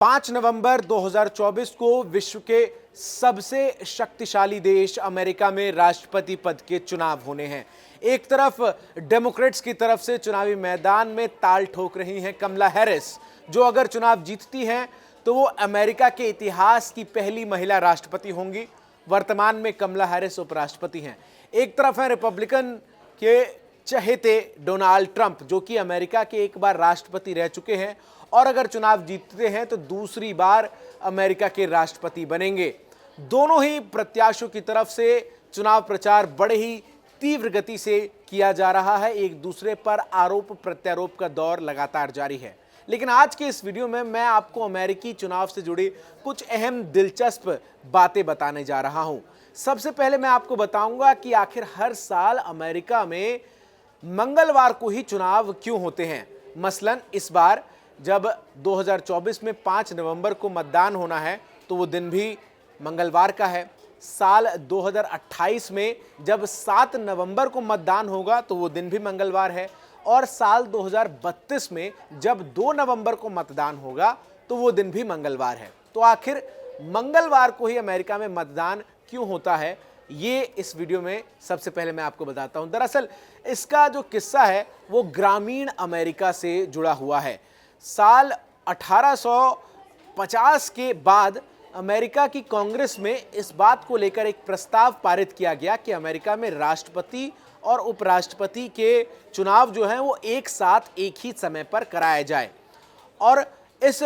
5 नवंबर 2024 को विश्व के सबसे शक्तिशाली देश अमेरिका में राष्ट्रपति पद के चुनाव होने हैं। एक तरफ डेमोक्रेट्स की तरफ से चुनावी मैदान में ताल ठोक रही हैं कमला हैरिस, जो अगर चुनाव जीतती हैं तो वो अमेरिका के इतिहास की पहली महिला राष्ट्रपति होंगी। वर्तमान में कमला हैरिस उपराष्ट्रपति हैं। एक तरफ है रिपब्लिकन के चहेते डोनाल्ड ट्रंप, जो कि अमेरिका के एक बार राष्ट्रपति रह चुके हैं और अगर चुनाव जीतते हैं तो दूसरी बार अमेरिका के राष्ट्रपति बनेंगे। दोनों ही प्रत्याशियों की तरफ से चुनाव प्रचार बड़े ही तीव्र गति से किया जा रहा है। एक दूसरे पर आरोप प्रत्यारोप का दौर लगातार जारी है। लेकिन आज के इस वीडियो में मैं आपको अमेरिकी चुनाव से जुड़ी कुछ अहम दिलचस्प बातें बताने जा रहा हूं। सबसे पहले मैं आपको बताऊंगा कि आखिर हर साल अमेरिका में मंगलवार को ही चुनाव क्यों होते हैं। मसलन इस बार जब 2024 में 5 नवंबर को मतदान होना है तो वो दिन भी मंगलवार का है। साल 2028 में जब 7 नवंबर को मतदान होगा तो वो दिन भी मंगलवार है और साल 2032 में जब 2 नवंबर को मतदान होगा तो वो दिन भी मंगलवार है। तो आखिर मंगलवार को ही अमेरिका में मतदान क्यों होता है, ये इस वीडियो में सबसे पहले मैं आपको बताता हूं। दरअसल इसका जो किस्सा है वो ग्रामीण अमेरिका से जुड़ा हुआ है। साल 1850 के बाद अमेरिका की कांग्रेस में इस बात को लेकर एक प्रस्ताव पारित किया गया कि अमेरिका में राष्ट्रपति और उपराष्ट्रपति के चुनाव जो हैं वो एक साथ एक ही समय पर कराया जाए। और इस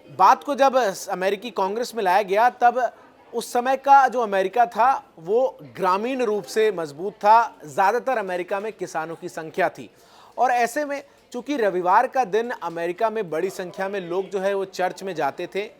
बात को जब अमेरिकी कांग्रेस में लाया गया तब उस समय का जो अमेरिका था वो ग्रामीण रूप से मजबूत था। ज़्यादातर अमेरिका में किसानों की संख्या थी और ऐसे में चूंकि रविवार का दिन अमेरिका में बड़ी संख्या में लोग जो है वो चर्च में जाते थे,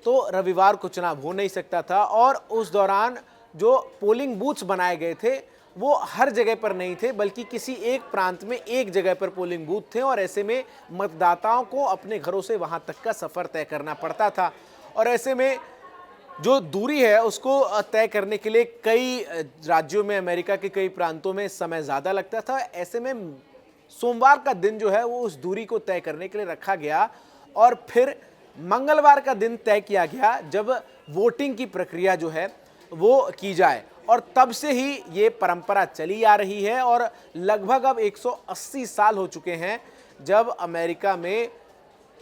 तो रविवार को चुनाव हो नहीं सकता था। और उस दौरान जो पोलिंग बूथ्स बनाए गए थे वो हर जगह पर नहीं थे, बल्कि किसी एक प्रांत में एक जगह पर पोलिंग बूथ थे और ऐसे में मतदाताओं को अपने घरों से वहां तक का सफ़र तय करना पड़ता था। और ऐसे में जो दूरी है उसको तय करने के लिए कई राज्यों में, अमेरिका के कई प्रांतों में समय ज़्यादा लगता था। ऐसे में सोमवार का दिन जो है वो उस दूरी को तय करने के लिए रखा गया और फिर मंगलवार का दिन तय किया गया जब वोटिंग की प्रक्रिया जो है वो की जाए। और तब से ही ये परंपरा चली आ रही है और लगभग अब 180 साल हो चुके हैं जब अमेरिका में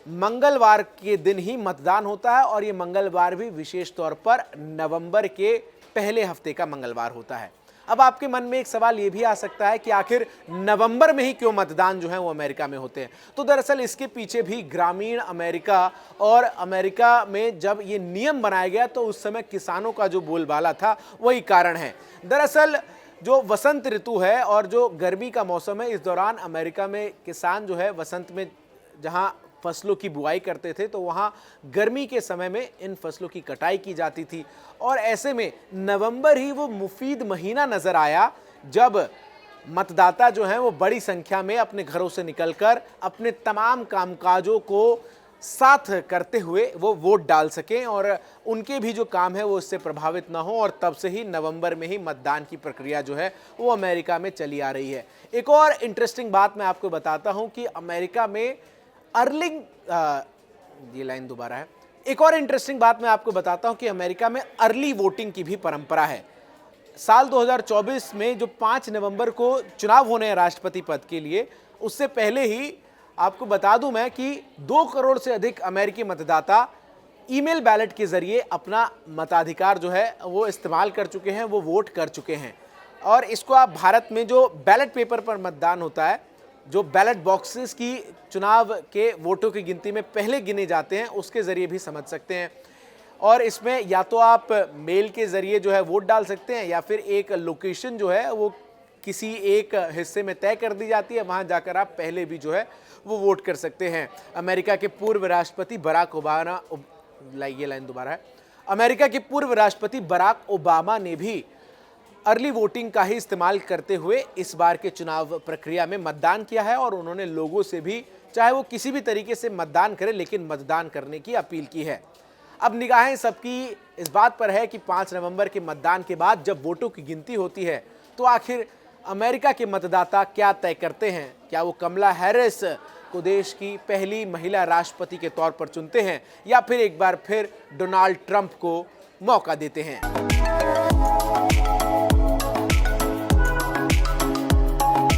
मंगलवार के दिन ही मतदान होता है और ये मंगलवार भी विशेष तौर पर नवंबर के पहले हफ्ते का मंगलवार होता है। अब आपके मन में एक सवाल ये भी आ सकता है कि आखिर नवंबर में ही क्यों मतदान जो है वो अमेरिका में होते हैं। तो दरअसल इसके पीछे भी ग्रामीण अमेरिका और अमेरिका में जब ये नियम बनाया गया तो उस समय किसानों का जो बोलबाला था वही कारण है। दरअसल जो वसंत ऋतु है और जो गर्मी का मौसम है, इस दौरान अमेरिका में किसान जो है वसंत में जहाँ फसलों की बुआई करते थे तो वहाँ गर्मी के समय में इन फसलों की कटाई की जाती थी। और ऐसे में नवंबर ही वो मुफीद महीना नज़र आया जब मतदाता जो हैं वो बड़ी संख्या में अपने घरों से निकलकर अपने तमाम कामकाजों को साथ करते हुए वो वोट डाल सकें और उनके भी जो काम है वो इससे प्रभावित ना हो। और तब से ही नवंबर में ही मतदान की प्रक्रिया जो है वो अमेरिका में चली आ रही है। एक और इंटरेस्टिंग बात मैं आपको बताता हूँ कि अमेरिका में ये लाइन दोबारा है। एक और इंटरेस्टिंग बात मैं आपको बताता हूं कि अमेरिका में अर्ली वोटिंग की भी परंपरा है। साल 2024 में जो 5 नवंबर को चुनाव होने हैं राष्ट्रपति पद के लिए, उससे पहले ही आपको बता दूं मैं कि 2 करोड़ से अधिक अमेरिकी मतदाता ईमेल बैलेट के जरिए अपना मताधिकार जो है वो इस्तेमाल कर चुके हैं, वो वोट कर चुके हैं। और इसको आप भारत में जो बैलेट पेपर पर मतदान होता है, जो बैलेट बॉक्सेस की चुनाव के वोटों की गिनती में पहले गिने जाते हैं, उसके ज़रिए भी समझ सकते हैं। और इसमें या तो आप मेल के ज़रिए जो है वोट डाल सकते हैं या फिर एक लोकेशन जो है वो किसी एक हिस्से में तय कर दी जाती है, वहाँ जाकर आप पहले भी जो है वो वोट कर सकते हैं। अमेरिका के पूर्व राष्ट्रपति बराक ओबामा, ये लाइन दोबारा है, अमेरिका के पूर्व राष्ट्रपति बराक ओबामा ने भी अर्ली वोटिंग का ही इस्तेमाल करते हुए इस बार के चुनाव प्रक्रिया में मतदान किया है और उन्होंने लोगों से भी, चाहे वो किसी भी तरीके से मतदान करें, लेकिन मतदान करने की अपील की है। अब निगाहें सबकी इस बात पर है कि 5 नवंबर के मतदान के बाद जब वोटों की गिनती होती है तो आखिर अमेरिका के मतदाता क्या तय करते हैं। क्या वो कमला हैरिस को देश की पहली महिला राष्ट्रपति के तौर पर चुनते हैं या फिर एक बार फिर डोनाल्ड ट्रंप को मौका देते हैं।